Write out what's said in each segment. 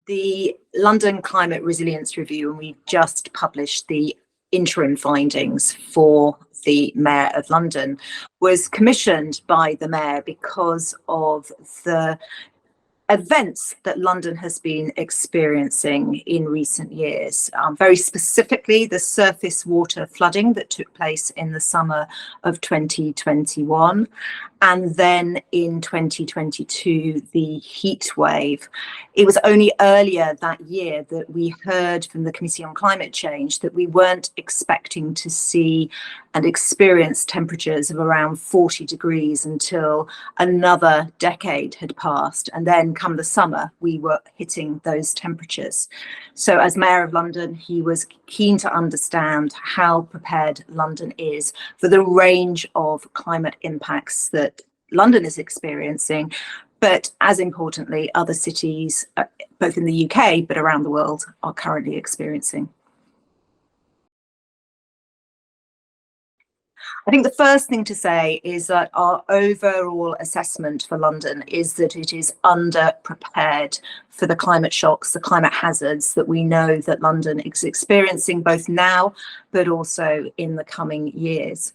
The London Climate Resilience Review, and we just published the interim findings for the Mayor of London, was commissioned by the Mayor because of the events that London has been experiencing in recent years. Very specifically, the surface water flooding that took place in the summer of 2021. And then in 2022, the heat wave. It was only earlier that year that we heard from the Committee on Climate Change that we weren't expecting to see and experience temperatures of around 40 degrees until another decade had passed. And then come the summer, we were hitting those temperatures. So as Mayor of London, he was keen to understand how prepared London is for the range of climate impacts that London is experiencing, but as importantly, other cities, both in the UK, but around the world, are currently experiencing. I think the first thing to say is that our overall assessment for London is that it is under-prepared for the climate shocks, the climate hazards that we know that London is experiencing both now, but also in the coming years.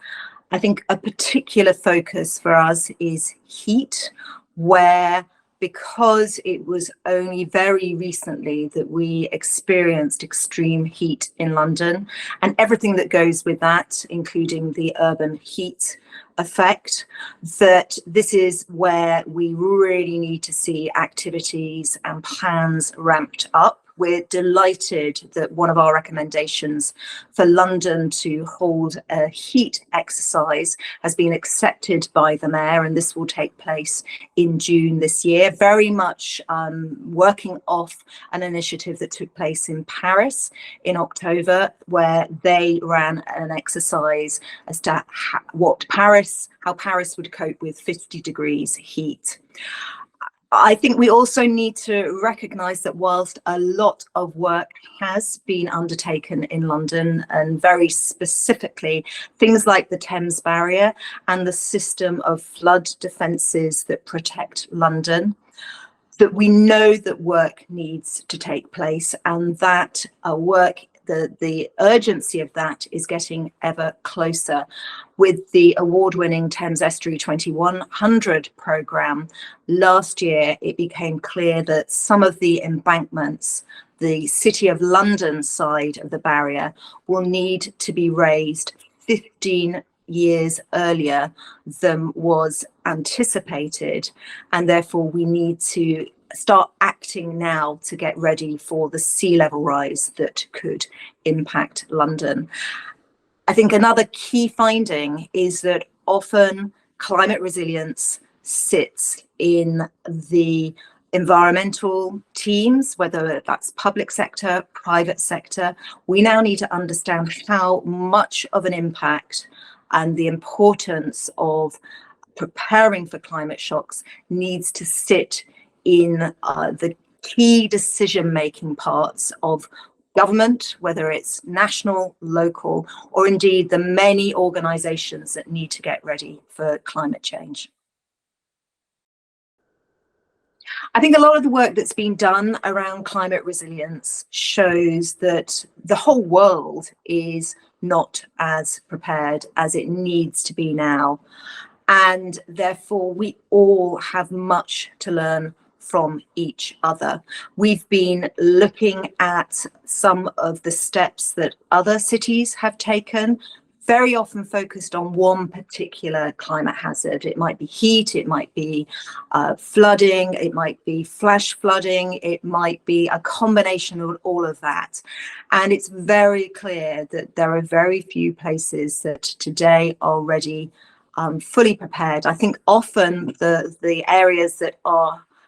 I think a particular focus for us is heat, where because it was only very recently that we experienced extreme heat in London and everything that goes with that, including the urban heat effect, that this is where we really need to see activities and plans ramped up. We're delighted that one of our recommendations for London to hold a heat exercise has been accepted by the Mayor, and this will take place in June this year, very much working off an initiative that took place in Paris in October, where they ran an exercise as to how Paris would cope with 50 degrees heat. I think we also need to recognise that whilst a lot of work has been undertaken in London, and very specifically things like the Thames Barrier and the system of flood defences that protect London, that we know that work needs to take place, and that the urgency of that is getting ever closer. With the award-winning Thames Estuary 2100 programme, last year it became clear that some of the embankments, the City of London side of the barrier, will need to be raised 15 years earlier than was anticipated, and therefore we need to start acting now to get ready for the sea level rise that could impact London. I think another key finding is that often climate resilience sits in the environmental teams, whether that's public sector, private sector. We now need to understand how much of an impact and the importance of preparing for climate shocks needs to sit in the key decision-making parts of government, whether it's national, local, or indeed the many organisations that need to get ready for climate change. I think a lot of the work that's been done around climate resilience shows that the whole world is not as prepared as it needs to be now. And therefore, we all have much to learn from each other. We've been looking at some of the steps that other cities have taken, very often focused on one particular climate hazard. It might be heat, it might be flooding, it might be flash flooding, it might be a combination of all of that. And it's very clear that there are very few places that today are already fully prepared. I think often the areas that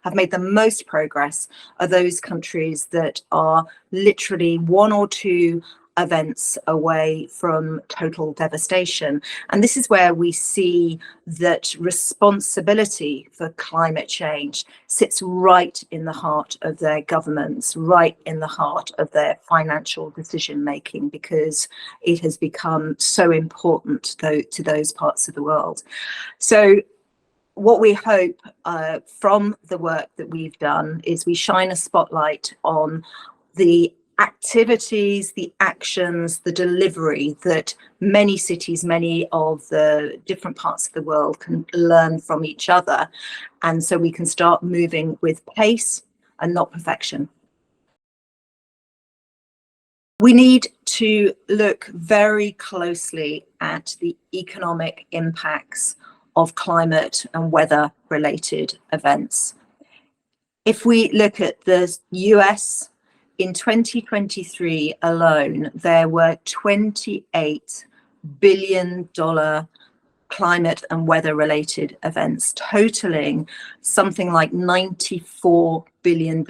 have made the most progress are those countries that are literally one or two events away from total devastation. And this is where we see that responsibility for climate change sits right in the heart of their governments, right in the heart of their financial decision making, because it has become so important to those parts of the world. So what we hope from the work that we've done is we shine a spotlight on the activities, the actions, the delivery that many cities, many of the different parts of the world can learn from each other. And so we can start moving with pace and not perfection. We need to look very closely at the economic impacts of climate and weather related events. If we look at the US, in 2023 alone, there were $28 billion climate and weather related events, totaling something like $94 billion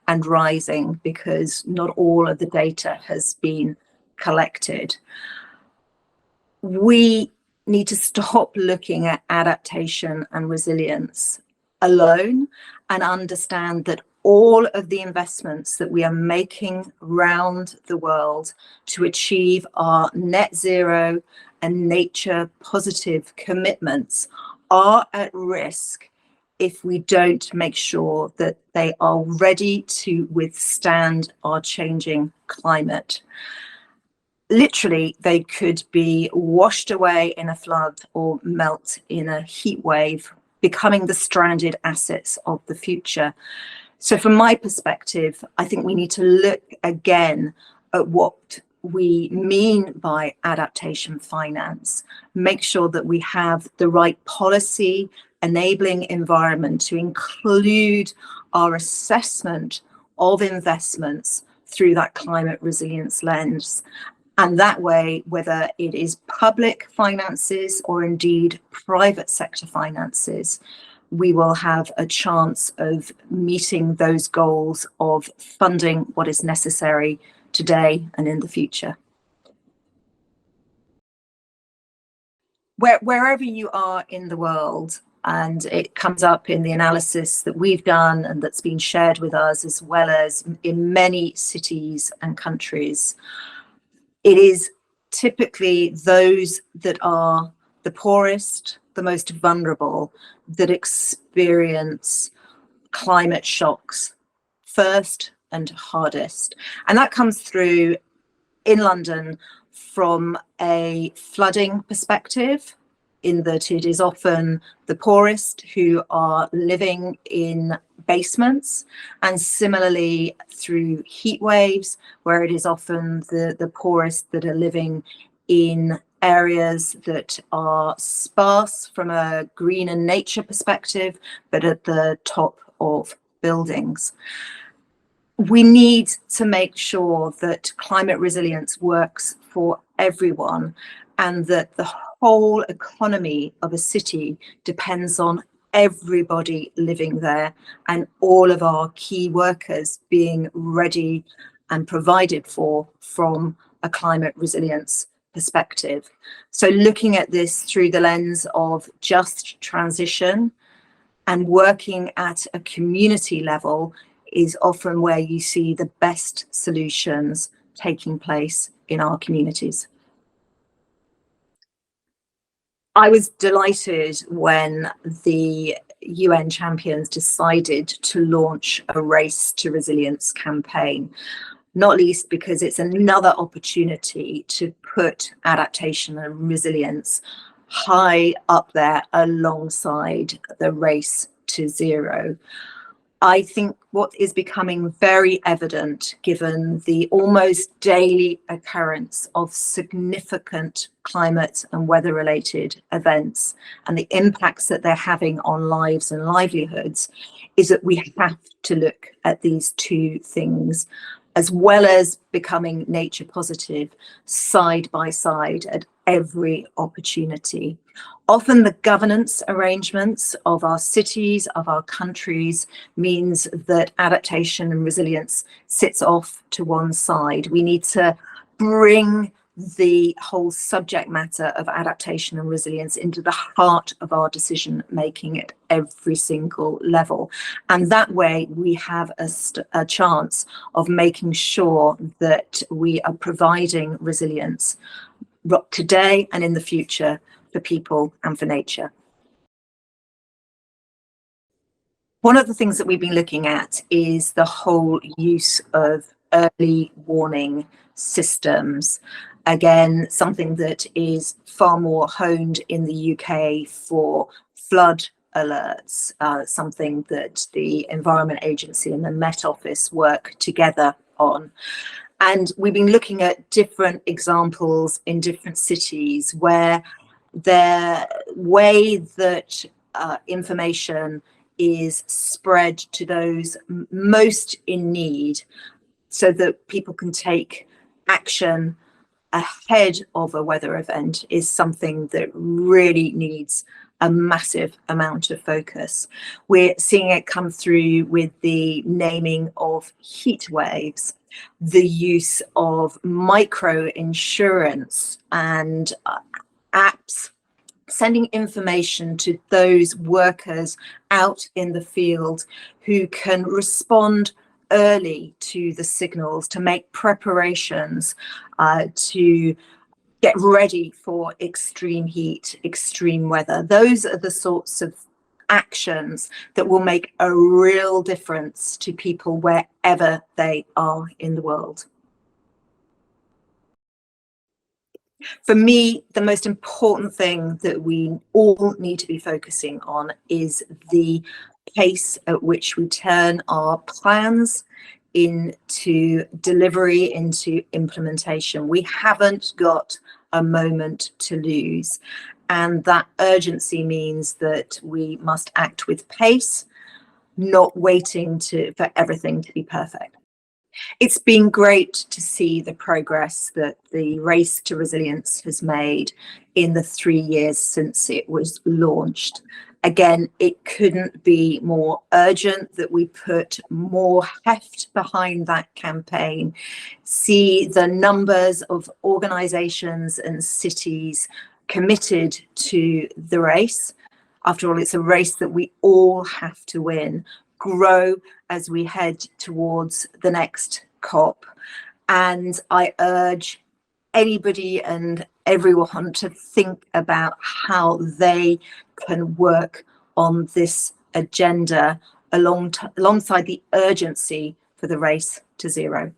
and rising, because not all of the data has been collected. We need to stop looking at adaptation and resilience alone and understand that all of the investments that we are making around the world to achieve our net zero and nature positive commitments are at risk if we don't make sure that they are ready to withstand our changing climate. Literally, they could be washed away in a flood or melt in a heat wave, becoming the stranded assets of the future. So from my perspective, I think we need to look again at what we mean by adaptation finance, make sure that we have the right policy enabling environment to include our assessment of investments through that climate resilience lens. And that way, whether it is public finances or indeed private sector finances, we will have a chance of meeting those goals of funding what is necessary today and in the future. Wherever you are in the world, and it comes up in the analysis that we've done and that's been shared with us, as well as in many cities and countries, it is typically those that are the poorest, the most vulnerable, that experience climate shocks first and hardest. And that comes through in London from a flooding perspective, in that it is often the poorest who are living in basements, and similarly through heat waves, where it is often the poorest that are living in areas that are sparse from a green and nature perspective, but at the top of buildings. We need to make sure that climate resilience works for everyone, and that the whole economy of a city depends on everybody living there and all of our key workers being ready and provided for from a climate resilience perspective. So looking at this through the lens of just transition and working at a community level is often where you see the best solutions taking place in our communities. I was delighted when the UN champions decided to launch a Race to Resilience campaign, not least because it's another opportunity to put adaptation and resilience high up there alongside the race to zero. I think what is becoming very evident, given the almost daily occurrence of significant climate and weather related events and the impacts that they're having on lives and livelihoods, is that we have to look at these two things, as well as becoming nature positive, side by side at every opportunity. Often the governance arrangements of our cities, of our countries, means that adaptation and resilience sits off to one side. We need to bring the whole subject matter of adaptation and resilience into the heart of our decision making at every single level. And that way we have a chance of making sure that we are providing resilience today and in the future for people and for nature. One of the things that we've been looking at is the whole use of early warning systems. Again, something that is far more honed in the UK for flood alerts, something that the Environment Agency and the Met Office work together on. And we've been looking at different examples in different cities where the way that information is spread to those most in need so that people can take action ahead of a weather event is something that really needs a massive amount of focus. We're seeing it come through with the naming of heat waves, the use of micro insurance and apps sending information to those workers out in the field who can respond early to the signals, to make preparations, to get ready for extreme heat, extreme weather. Those are the sorts of actions that will make a real difference to people wherever they are in the world. For me, the most important thing that we all need to be focusing on is the pace at which we turn our plans into delivery, into implementation. We haven't got a moment to lose. And that urgency means that we must act with pace, not waiting for everything to be perfect. It's been great to see the progress that the Race to Resilience has made in the 3 years since it was launched. Again, it couldn't be more urgent that we put more heft behind that campaign, see the numbers of organisations and cities committed to the race. After all, it's a race that we all have to win, grow as we head towards the next COP. And I urge anybody and everyone to think about how they can work on this agenda alongside the urgency for the race to zero.